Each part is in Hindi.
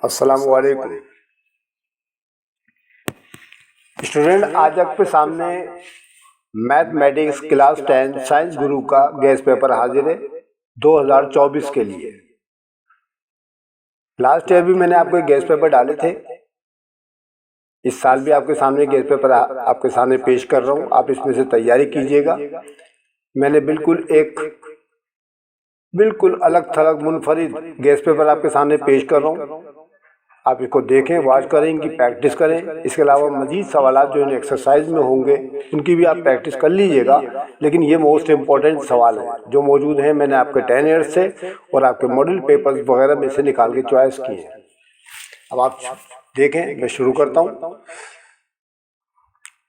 अस्सलाम वालेकुम स्टूडेंट, आज आपके सामने मैथमेटिक्स क्लास 10 साइंस गुरु का गेस्ट पेपर हाजिर है 2024 के लिए। लास्ट ईयर भी मैंने आपको गेस्ट पेपर डाले थे, इस साल भी आपके सामने गेस्ट पेपर आपके सामने पेश कर रहा हूँ। आप इसमें से तैयारी कीजिएगा। मैंने बिल्कुल अलग थलग मुनफरिद गेस्ट पेपर आपके सामने पेश कर रहा हूँ। आप इसको देखें, वॉच करें, इनकी प्रैक्टिस करें। इसके अलावा मज़ीद सवाल जो इन एक्सरसाइज में होंगे उनकी भी आप प्रैक्टिस कर लीजिएगा। लेकिन ये मोस्ट इम्पॉर्टेंट सवाल हैं जो मौजूद हैं, मैंने आपके 10 ईयर्स से और आपके मॉडल पेपर्स वगैरह में से निकाल के चॉइस किए हैं। अब आप देखें, मैं शुरू करता हूँ।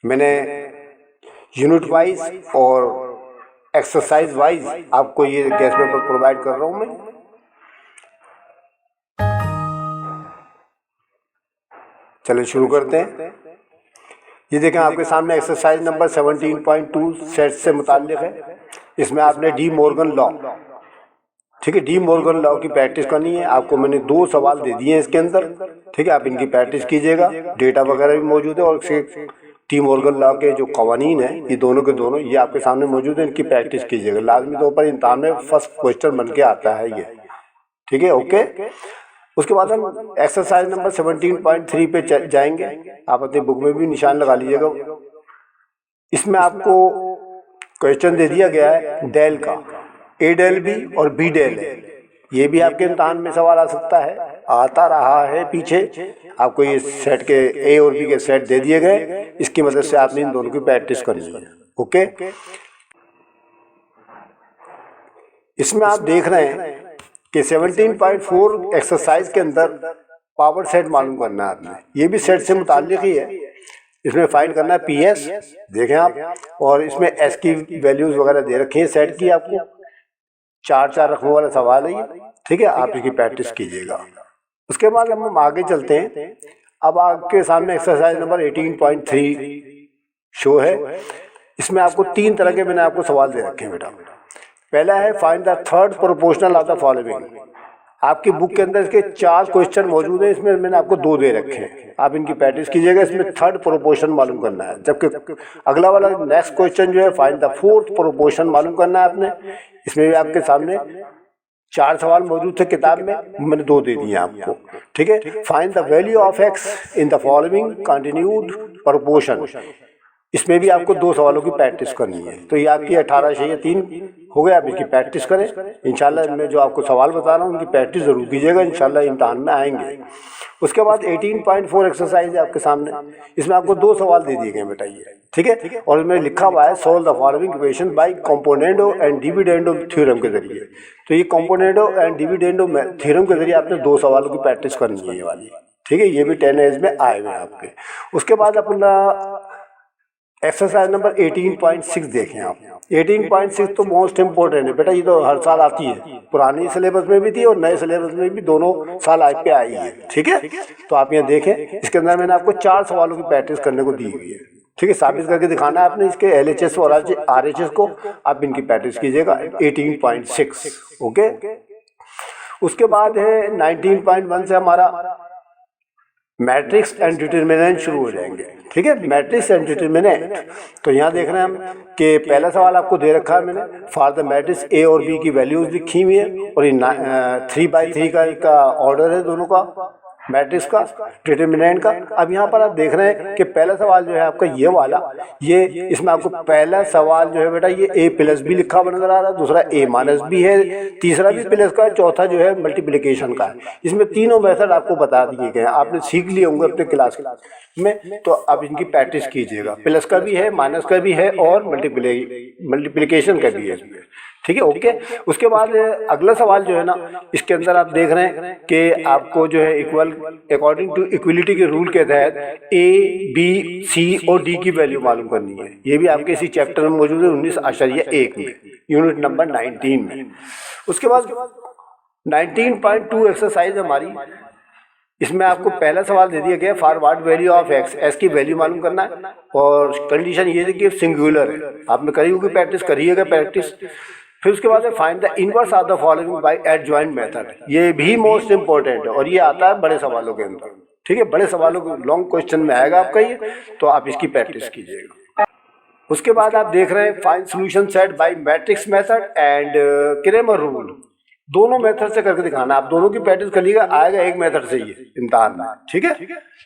मैंने यूनिट वाइज और एक्सरसाइज वाइज आपको ये गेस्ट पेपर प्रोवाइड कर रहा हूँ मैं। चलिए शुरू करते हैं। ये देखें, आपके सामने एक्सरसाइज नंबर 17.2 सेट से मुताल्लिक है। इसमें आपने डी मॉर्गन लॉ, ठीक है, डी मॉर्गन लॉ की प्रैक्टिस करनी है। आपको मैंने 2 सवाल दे दिए हैं इसके अंदर, ठीक है। आप इनकी प्रैक्टिस कीजिएगा। डेटा वगैरह भी मौजूद है और डी मॉर्गन लॉ के जो कवानीन है ये दोनों के दोनों ये आपके सामने मौजूद है। इनकी प्रैक्टिस कीजिएगा। लाजमी तौर पर इम्तहान में फर्स्ट क्वेश्चन बन के आता है ये, ठीक है, ओके। उसके बाद हम एक्सरसाइज नंबर 17.3 पे जाएंगे। आप अपनी बुक में भी निशान लगा लीजिएगा। इसमें आपको क्वेश्चन दे दिया गया है डेल का, ए डेल बी और बी डेल है। ये भी आपके इम्तहान में सवाल आ सकता है, आता रहा है पीछे। आपको ये सेट के ए और बी के सेट दे दिए गए, इसकी मदद से आपने इन दोनों की प्रैक्टिस करनी है, ओके। इसमें आप देख रहे हैं कि 17.4 एक्सरसाइज के अंदर पावर सेट मालूम करना है आपने। ये भी सेट से मुताल्लिक ही है। इसमें फाइंड करना है पीएस, देखें आप, और इसमें एस की वैल्यूज वगैरह दे रखी हैं सेट की। आपको 4 रखने वाला सवाल है ये, ठीक है। आप इसकी प्रैक्टिस कीजिएगा। उसके बाद हम आगे चलते हैं। अब आपके सामने एक्सरसाइज नंबर 18.3 शो है। इसमें आपको 3 तरह के मैंने आपको सवाल दे रखे हैं बेटा। पहला है find the third proportional of the following. आपकी बुक के अंदर इसके 4 क्वेश्चन मौजूद हैं, इसमें मैंने आपको 2 दे रखे हैं। आप इनकी प्रैक्टिस कीजिएगा। इसमें थर्ड प्रोपोर्शन मालूम करना है, जबकि अगला वाला नेक्स्ट क्वेश्चन जो है फाइंड द फोर्थ प्रोपोर्शन मालूम करना है आपने। इसमें भी आपके सामने 4 सवाल मौजूद थे किताब में, मैंने 2 दे दिए आपको, ठीक है। Find the value of x in the following continued proportion. इसमें भी आपको 2 सवालों की प्रैक्टिस करनी है। तो ये आपकी 18 से 3 हो गया। आप इसकी प्रैक्टिस करें इंशाल्लाह। मैं जो आपको सवाल बता रहा हूँ उनकी प्रैक्टिस जरूर कीजिएगा, इंशाल्लाह इम्तहान में आएंगे। उसके बाद 18.4 एक्सरसाइज है आपके सामने। इसमें आपको 2 सवाल दे दिए गए बेटा ये, ठीक है। और इसमें लिखा हुआ है solve the following equation by componendo and dividendo theorem के जरिए। तो ये कंपोनेंडो एंड डिविडेंडो थ्योरम के जरिए आपने 2 सवालों की प्रैक्टिस करनी है ये वाली, ठीक है। ये भी 10 एज में आए हुए हैं आपके। उसके बाद अपना एक्सरसाइज नंबर 18.6 देखें आप। 18.6 तो मोस्ट इम्पोर्टेंट है बेटा। ये तो हर साल आती है, पुरानी सिलेबस में भी थी और नए सिलेबस में भी, दोनों साल आज पे आई है, ठीक है। तो आप यहाँ देखें, इसके अंदर मैंने आपको 4 सवालों की प्रैक्टिस करने को दी हुई है, ठीक है। साबित करके दिखाना है आपने इसके LHS और RHS को। आप इनकी प्रैक्टिस कीजिएगा। 18.6, ओके। उसके बाद है 19.1 से हमारा मैट्रिक्स एंड डिटरमिनेंट शुरू हो जाएंगे, ठीक है। मैट्रिक्स एंड डिटरमिनेंट, तो यहाँ देख रहे हैं हम कि पहला सवाल आपको दे रखा है मैंने। फॉर द मैट्रिक्स ए और बी की वैल्यूज लिखी हुई है और ये 3/3 का ऑर्डर है दोनों का, मैट्रिक्स का, डिटरमिनेंट का। अब यहाँ पर आप देख रहे हैं कि पहला सवाल जो है आपका ये वाला, ये इसमें आपको पहला सवाल जो है बेटा ये A+B लिखा हुआ नजर आ रहा है, दूसरा A-B है, तीसरा भी प्लस का है, चौथा जो है मल्टीप्लिकेशन का है। इसमें तीनों मेथड आपको बता दिए गए हैं, आपने सीख लिए होंगे अपने क्लास में। तो अब इनकी प्रैक्टिस कीजिएगा। प्लस का भी है, माइनस का भी है और मल्टीप्लिकेशन का भी है, ठीक है, ओके। उसके बाद अगला सवाल जो है ना, इसके अंदर आप देख रहे हैं कि आपको जो है इक्वल अकॉर्डिंग टू इक्वलिटी के रूल के तहत A, B, C और D की वैल्यू मालूम करनी है। ये भी आपके इसी चैप्टर में मौजूद है 19.1 में, यूनिट नंबर 19 में। उसके बाद 19.2 एक्सरसाइज हमारी। इसमें आपको पहला सवाल दे दिया गया for what value of x, S की वैल्यू मालूम करना है और कंडीशन ये है कि सिंगुलर है। आपने करी होगी प्रैक्टिस, करिएगा प्रैक्टिस। फिर उसके बाद find the inverse of the following bye adjoint method, ये भी मोस्ट इंपॉर्टेंट है और ये आता है बड़े सवालों के अंदर। ठीक है, बड़े सवालों को लॉन्ग क्वेश्चन में आएगा आपका ये, तो आप इसकी प्रैक्टिस कीजिएगा। उसके बाद आप देख रहे हैं find solution set by matrix method and Cramer rule, दोनों मेथड से करके दिखाना। आप दोनों की प्रैक्टिस करिएगा, आएगा एक मेथड से ये इम्तिहान में। ठीक है,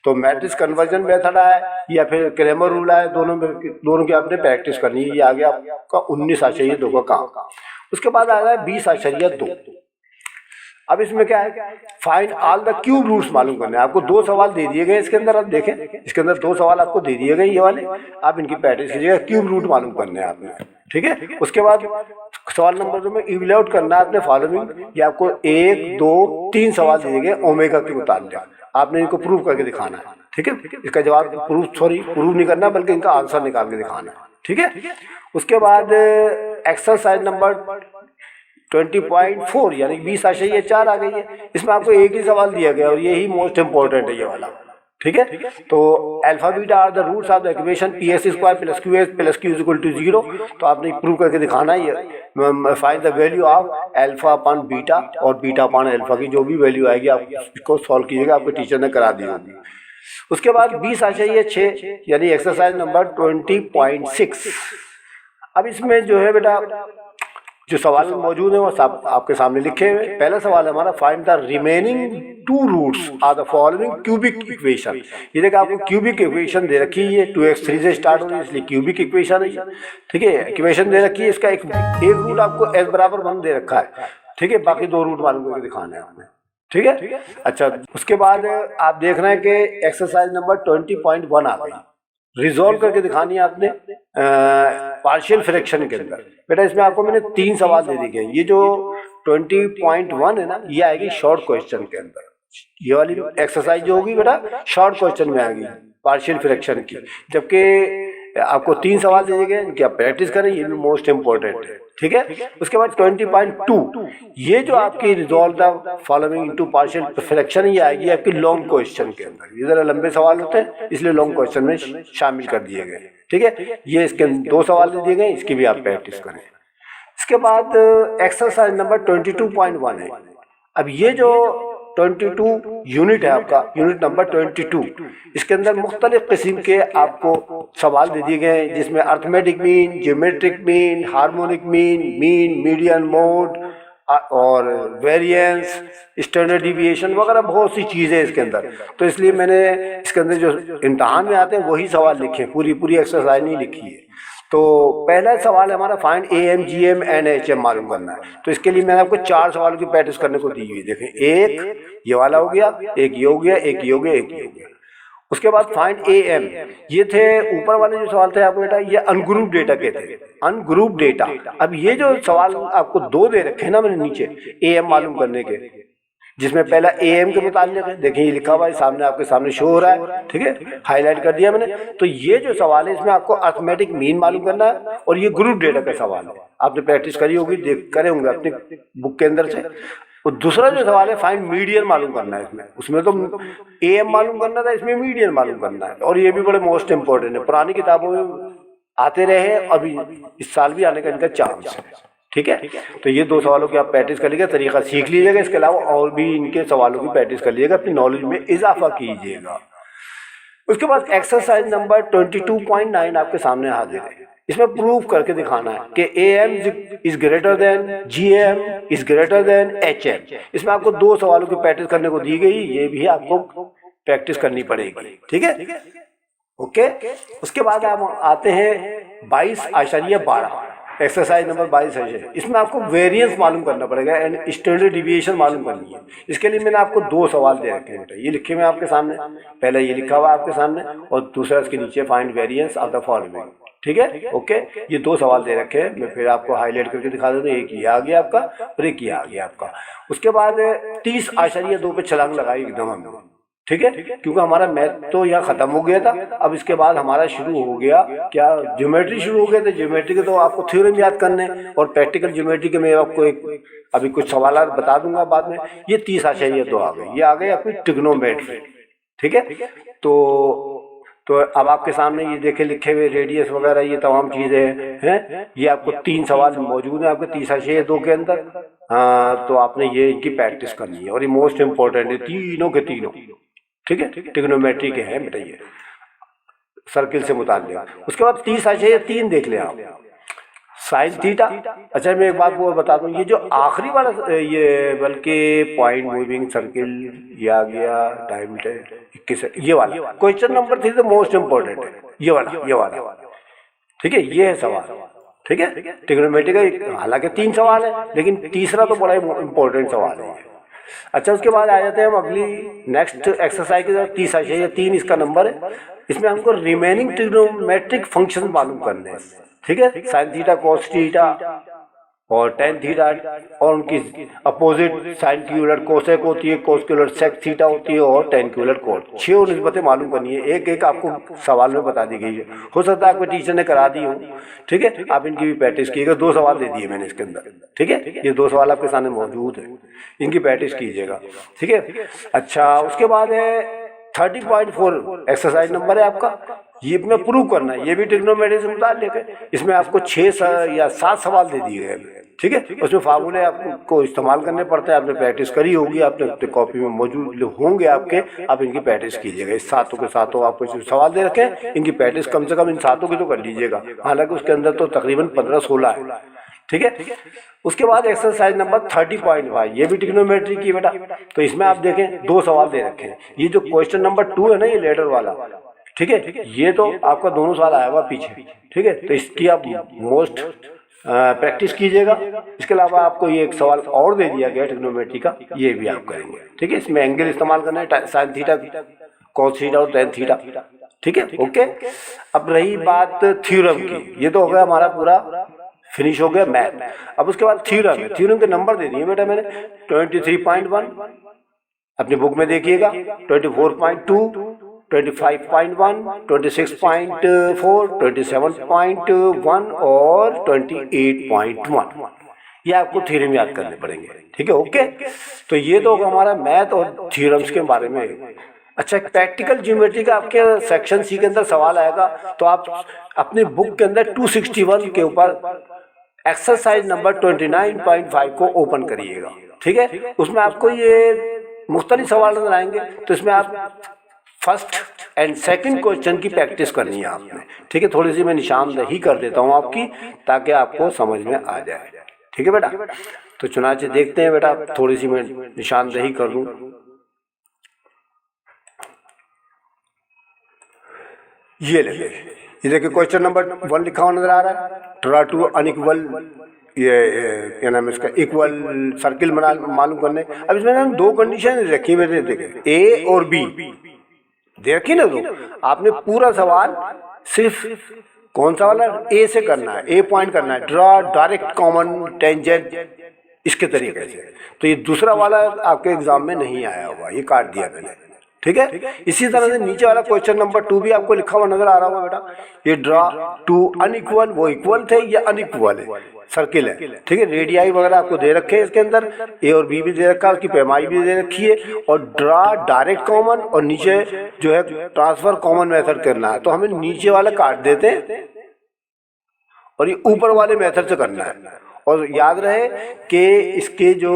तो मैट्रिक्स कन्वर्जन मेथड आए या फिर क्रेमर रूल आए, दोनों की आपने प्रैक्टिस करनी है। ये आ गया आपका 19/2 का काम। उसके बाद आ गया 20/2। अब इसमें क्या है, find all the cube roots मालूम करने हैं। आपको 2 सवाल दे दिए गए इसके अंदर, आप देखें इसके अंदर 2 सवाल आपको दे दिए गए ये वाले, आप इनकी प्रैक्टिस कीजिएगा। क्यूब रूट मालूम करने हैं आपने। ठीक है, उसके बाद सवाल नंबर 2 में इवैल्यूएट करना है आपने फॉलोइंग, ये आपको 1 2 3 सवाल दिए गए ओमेगा के मुताबिक, आपने इनको प्रूव करके दिखाना है। ठीक है, इसका जवाब प्रूव नहीं करना बल्कि इनका आंसर निकाल के दिखाना है। ठीक है, उसके बाद एक्सरसाइज नंबर 20.4 यानी 20/4 आ गई है। इसमें आपको एक ही सवाल दिया गया और यही मोस्ट इंपॉर्टेंट है ये वाला। ठीक है, तो alpha beta are the roots of the equation px² + qs + q = 0। तो आपने प्रूव करके दिखाना है ये find the value of alpha upon beta और बीटा अपॉन अल्फा की जो भी वैल्यू आएगी आप इसको सॉल्व कीजिएगा, आपके टीचर ने करा दी होगी। उसके बाद 20/6 यानी एक्सरसाइज नंबर 20.6। अब इसमें जो है बेटा जो सवाल मौजूद है वो सब आपके सामने लिखे हुए। पहला सवाल है हमारा find the remaining 2 roots of the following cubic equation. ये देखिए आपको क्यूबिक इक्वेशन दे रखी है, 2x3 से स्टार्ट हो रही है इसलिए क्यूबिक इक्वेशन है। ठीक है, इक्वेशन दे रखी है, इसका एक रूट आपको s = 1 दे रखा है। ठीक है, बाकी 2 रूट मालूम करके दिखाने हैं आपने। ठीक है, अच्छा उसके बाद आप देख रहे हैं कि एक्सरसाइज नंबर 20.1 आ गई, रिजॉल्व करके दिखानी है आपने पार्शियल फ्रैक्शन के अंदर। बेटा इसमें आपको मैंने 3 सवाल दे दिए। ये जो 20.1 है ना, ये आएगी शॉर्ट क्वेश्चन के अंदर। ये वाली एक्सरसाइज जो होगी बेटा शॉर्ट क्वेश्चन में आएगी पार्शियल फ्रैक्शन की, जबकि आपको 3 सवाल दे दिए गए, इनकी आप प्रैक्टिस करें, ये भी मोस्ट इंपॉर्टेंट है। ठीक है, उसके बाद 20.2 ये जो आपकी resolve the following into partial fraction ये आएगी आपकी लॉन्ग क्वेश्चन के अंदर। ये जरा लंबे सवाल होते हैं इसलिए लॉन्ग क्वेश्चन में शामिल कर दिए गए। ठीक है, ये इसके 2 सवाल दे दिए गए, इसकी भी आप प्रैक्टिस करें। इसके बाद एक्सरसाइज नंबर 22.1 है। अब ये जो 22 यूनिट है आपका, यूनिट नंबर 22, इसके अंदर मुख्तलिफ किस्म के आपको सवाल दे दिए गए हैं, जिसमें arithmetic mean, geometric mean, harmonic mean, median mode और वेरिएंस, स्टैंडर्ड डिविएशन वगैरह बहुत सी चीज़ें इसके अंदर। तो इसलिए मैंने इसके अंदर जो इम्तहान में आते हैं वही सवाल लिखे, पूरी एक्सरसाइज नहीं लिखी है। तो पहला सवाल है हमारा find AM, GM and HM मालूम करना है। तो इसके लिए मैंने आपको 4 सवालों की प्रैक्टिस करने को दी हुई। देखें, एक ये वाला हो गया, एक ये हो गया, एक ये हो गया, एक ये हो गया। उसके बाद फाइंड AM, ये थे ऊपर वाले जो सवाल थे आपको बेटा, ये अनग्रुप डेटा के थे, अनग्रुप डेटा। अब ये जो सवाल आपको 2 दे रखे हैं ना मैंने नीचे AM मालूम करने के, जिसमें पहला AM के मुताबिक है, देखिए ये लिखा हुआ है सामने, आपके सामने शो हो रहा है। ठीक है, हाईलाइट कर दिया मैंने। तो ये जो सवाल है इसमें आपको अर्थमेटिक मीन मालूम करना है और ये ग्रुप डेटा का सवाल है। आपने प्रैक्टिस करी होगी, देख करे होंगे अपनी बुक के अंदर से। और दूसरा जो सवाल है फाइंड मीडियन मालूम करना है। उसमें तो AM मालूम करना था, इसमें मीडियन मालूम करना है। और ये भी बड़े मोस्ट इंपॉर्टेंट है, पुरानी किताबों में आते रहे, अभी इस साल भी आने का इनका चांस है। ठीक है, तो ये 2 सवालों की आप प्रैक्टिस कर लीजिएगा, तरीका सीख लीजिएगा। इसके अलावा और भी इनके सवालों की प्रैक्टिस कर लीजिएगा, अपनी नॉलेज में इजाफा कीजिएगा। उसके बाद एक्सरसाइज नंबर 22.9 आपके सामने हाजिर है। इसमें प्रूफ करके दिखाना है कि AM is greater than GM is greater than HM। इसमें आपको 2 सवालों की प्रैक्टिस करने को दी गई, ये भी आपको प्रैक्टिस करनी पड़ेगी। ठीक है, ओके। उसके बाद आप आते हैं 22/12 एक्सरसाइज नंबर 22 है। इसमें आपको वेरिएंस मालूम करना पड़ेगा एंड स्टैंडर्ड डिविएशन मालूम करनी है। इसके लिए मैंने आपको 2 सवाल दे रखे हैं, ये लिखे हुए आपके सामने। पहला ये लिखा हुआ है आपके सामने और दूसरा इसके नीचे find variance of the following. ठीक है, ओके। ये 2 सवाल दे रखे हैं, मैं फिर आपको हाईलाइट करके दिखा देता हूँ। एक ये आ गया आपका और एक ये आ गया आपका। उसके बाद 30/2 पे छलांग लगाई एकदम हमने। ठीक है, क्योंकि हमारा मैथ तो यहाँ खत्म हो गया था। अब इसके बाद हमारा शुरू हो गया क्या, ज्योमेट्री शुरू हो गया था। ज्योमेट्री के तो आपको थ्योरम याद करने और प्रैक्टिकल ज्योमेट्री के मैं आपको अभी कुछ सवाल बता दूंगा बाद में। ये 30/2 आ गई, ये आ गई आपकी ट्रिग्नोमेट्री। ठीक है, तो तो अब आपके सामने ये देखे लिखे हुए रेडियस वगैरह ये तमाम चीज़ें हैं। ये आपको 3 सवाल मौजूद हैं आपके 30/2 के अंदर। हाँ, तो आपने ये इनकी प्रैक्टिस करनी है और ये मोस्ट इम्पोर्टेंट है, तीनों के तीनों। ठीक है, ट्रिग्नोमेट्री के हैं बेटा ये, सर्किल से मुताल्लिक। उसके बाद 30/3 देख लें आप, साइन थीटा। अच्छा मैं एक बात वो बता दूं, ये जो आखिरी वाला ये बल्कि पॉइंट मूविंग सर्किल ये आ गया टाइम 21, ये वाला क्वेश्चन नंबर 3 तो मोस्ट इम्पोर्टेंट है, ये वाला। ठीक है, ये है सवाल। ठीक है, ट्रिग्नोमेट्री का हालांकि 3 सवाल है लेकिन तीसरा तो बड़ा इम्पोर्टेंट सवाल है। अच्छा उसके बाद आ जाते हैं हम अगली नेक्स्ट एक्सरसाइज के साथ। 30/3 इसका नंबर है। इसमें हमको रिमेनिंग ट्रिग्नोमेट्रिक फंक्शन मालूम करने हैं। ठीक है, साइन थीटा, कोस थीटा और टेन थीटा और उनकी अपोजिट, साइन की उलट कोसेक होती है, कोस की उलट सेक थीटा होती है और टेन की उलट कोट। 6 निस्बतें मालूम करनी है, एक एक आपको सवाल में बता दी गई है। हो सकता है आपके टीचर ने करा दी हो। ठीक है, आप इनकी भी प्रैक्टिस कीजिएगा। 2 सवाल दे दिए मैंने इसके अंदर। ठीक है, ये 2 सवाल आपके सामने मौजूद है, इनकी प्रैक्टिस कीजिएगा। ठीक है, अच्छा उसके बाद है 30.4 एक्सरसाइज नंबर है आपका। ये में प्रूव करना है, ये भी ट्रिग्नोमेट्री से मुताल्लिक है। इसमें आपको 6 या 7 सवाल दे दिए गए। ठीक है, उसमें फार्मूले आपको इस्तेमाल करने पड़ते हैं। आपने प्रैक्टिस करी होगी, आपने अपने कॉपी में मौजूद होंगे आपके, आप इनकी प्रैक्टिस कीजिएगा। इस 7 के 7 आपको सवाल दे रखे हैं, इनकी प्रैक्टिस कम से कम इन 7 की तो कर लीजिएगा। हालांकि उसके अंदर तो तकरीबन 15-16 है। ठीक है, उसके बाद एक्सरसाइज नंबर 30.5, ये भी ट्रिग्नोमेट्री की बेटा। तो इसमें आप देखें 2 सवाल दे रखे हैं। ये जो क्वेश्चन नंबर 2 है ना, ये लेटर वाला, ठीक है, ये तो आपका दोनों सवाल आया हुआ पीछे। ठीक है, तो इसकी आप मोस्ट प्रैक्टिस कीजिएगा। इसके अलावा आपको ये एक सवाल और दे दिया गया ट्रिग्नोमेट्री का, ये भी आप करेंगे। ठीक है, इसमें एंगल इस्तेमाल करना है, साइन थीटा, कॉस थीटा और टेन थीटा। ठीक है, ओके। अब रही बात थ्योरम की, ये तो हो गया हमारा पूरा फिनिश हो गया मैथ। अब उसके बाद थ्योरम है। थ्योरम के नंबर दे दिए बेटा मैंने, 23.1 अपनी बुक में देखिएगा, 24.2, 25.1, 26.4, 27.1 और 28.1। ये आपको थ्योरम याद करने पड़ेंगे। ठीक है, ओके। तो ये तो हमारा मैथ और थ्योरम्स के बारे में। अच्छा, प्रैक्टिकल ज्योमेट्री का आपके सेक्शन सी के अंदर सवाल आएगा, तो आप अपनी बुक के अंदर 261 के ऊपर एक्सरसाइज नंबर 29.5 को ओपन करिएगा। ठीक है, उसमें आपको ये मुख्तलिफ सवाल नजर आएंगे। तो इसमें आप फर्स्ट एंड सेकंड क्वेश्चन की प्रैक्टिस करनी है आपने। ठीक है, थोड़ी सी मैं निशानदेही कर देता हूँ आपकी, ताकि आपको समझ में आ जाए। ठीक है बेटा, तो चुनाचे देखते हैं बेटा, थोड़ी सी मैं निशानदेही कर दूँ। ये देखिए क्वेश्चन नंबर 1 लिखा हुआ नजर आ रहा है, ट्रा टू अनइक्वल, ये क्या नाम है इसका, इक्वल सर्किल मालूम करने। अब इसमें ना 2 कंडीशन रखी मैंने, देखे ए और बी देखी ना। तो आपने पूरा सवाल सिर्फ कौन सा वाला ए से करना है, ए पॉइंट करना है, ड्रा डायरेक्ट कॉमन टेंजेंट, इसके तरीके से। तो ये दूसरा वाला आपके एग्जाम में नहीं आया हुआ, ये काट दिया मैंने। ठीक है, इसी तरह से नीचे वाला क्वेश्चन नंबर 2 भी आपको लिखा हुआ नजर आ रहा होगा बेटा। ये ड्रा टू अनइक्वल, वो इक्वल थे, ये अनइक्वल है, सर्किल है। ठीक है, रेडियाई वगैरह आपको दे रखे हैं इसके अंदर, ए और बी भी दे रखा है, उसकी पैमाई भी दे रखी है। और ड्रा डायरेक्ट कॉमन और नीचे जो है ट्रांसफर कॉमन मेथड करना है, तो हमें नीचे वाला काट देते हैं और ये ऊपर वाले मेथड से करना है। और याद रहे कि इसके जो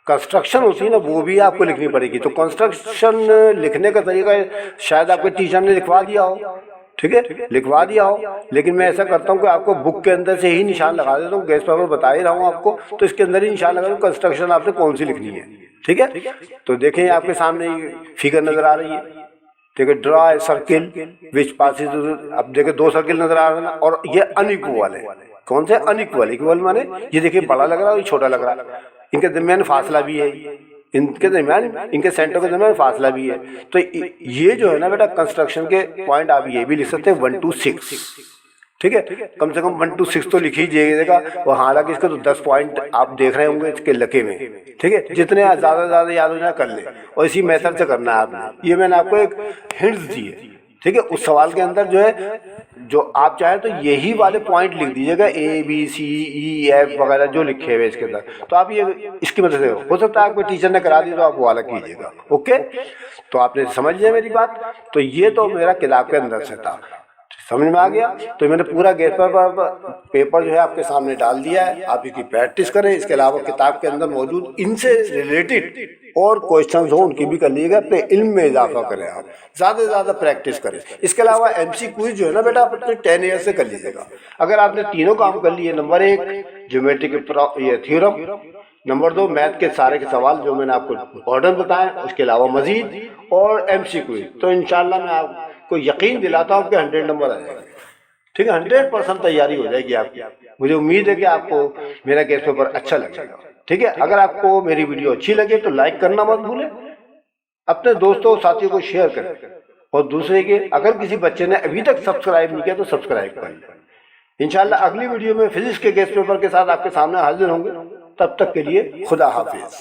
कंस्ट्रक्शन होती है ना, वो भी आपको लिखनी पड़ेगी। तो कंस्ट्रक्शन लिखने का तरीका शायद आपके टीचर ने लिखवा दिया हो। ठीक है, लिखवा दिया हो, लेकिन मैं ऐसा करता हूँ कि आपको बुक के अंदर से ही निशान लगा देता हूँ। गैस पेपर बता ही रहा हूँ आपको, तो इसके अंदर ही निशान लगा दूँ कंस्ट्रक्शन आपने कौन सी लिखनी है। ठीक है, तो देखें आपके सामने फिगर नजर आ रही है। ठीक है, draw a circle which passes, अब देखिए 2 सर्किल नजर आ रहा है ना, और ये अनइक्वल है। कौन से अनइक्वल, इक्वल माने ये देखिए बड़ा लग रहा है, ये छोटा लग रहा है, इनके दरमियान फासला भी है, इनके दरमियान, इनके सेंटर के दरमियान फासला भी है। तो ये जो है ना बेटा कंस्ट्रक्शन के पॉइंट, आप ये भी लिख सकते हैं 1 to 6। ठीक है, कम से कम 1 to 6 तो लिख ही जाइएगा। और हालांकि इसके तो 10 पॉइंट आप देख रहे होंगे इसके लके में। ठीक है, जितने ज़्यादा याद हो जाए कर ले, और इसी मेथड से करना है आपने। ये मैंने आपको एक हिंट्स दी है। ठीक है, उस सवाल के अंदर जो है जो आप चाहें तो यही वाले पॉइंट लिख दीजिएगा, ABCEF वगैरह जो लिखे हुए इसके अंदर। तो आप ये इसकी मदद से हो सकता है आपको टीचर ने करा दी तो आप वो वाला कीजिएगा। ओके, तो आपने समझ लिया मेरी बात। तो ये तो मेरा किताब के अंदर से था, समझ में आ गया। तो मैंने पूरा गेट पेपर जो है आपके सामने डाल दिया है, आप इसकी प्रैक्टिस करें। इसके अलावा किताब के अंदर मौजूद इनसे रिलेटेड और क्वेश्चंस हो उनकी भी कर लीजिएगा, अपने इल्म में इजाफा करें, आप ज़्यादा से ज़्यादा प्रैक्टिस करें। इसके अलावा MC क्विज जो है ना बेटा, आप अपने 10 ईयर से कर लीजिएगा। अगर आपने तीनों काम कर लिए, नंबर 1 ज्योमेट्री के ये थ्योरम, नंबर 2 मैथ के सारे के सवाल जो मैंने आपको ऑर्डर बताए, उसके अलावा मजीद और MC क्विज, तो इंशाल्लाह मैं आपको यकीन दिलाता हूँ कि 100 नंबर आ जाएंगे। ठीक है, 100% तैयारी हो जाएगी आपकी। मुझे उम्मीद है कि आपको मेरा गेस्ट पेपर अच्छा लगेगा। ठीक है, अगर आपको मेरी वीडियो अच्छी लगे तो लाइक करना मत भूलें, अपने दोस्तों साथियों को शेयर करें, और दूसरे के अगर किसी बच्चे ने अभी तक सब्सक्राइब नहीं किया तो सब्सक्राइब करें। इंशाल्लाह अगली वीडियो में फिजिक्स के गेस्ट पेपर के साथ आपके सामने हाजिर होंगे। तब तक के लिए खुदा हाफिज।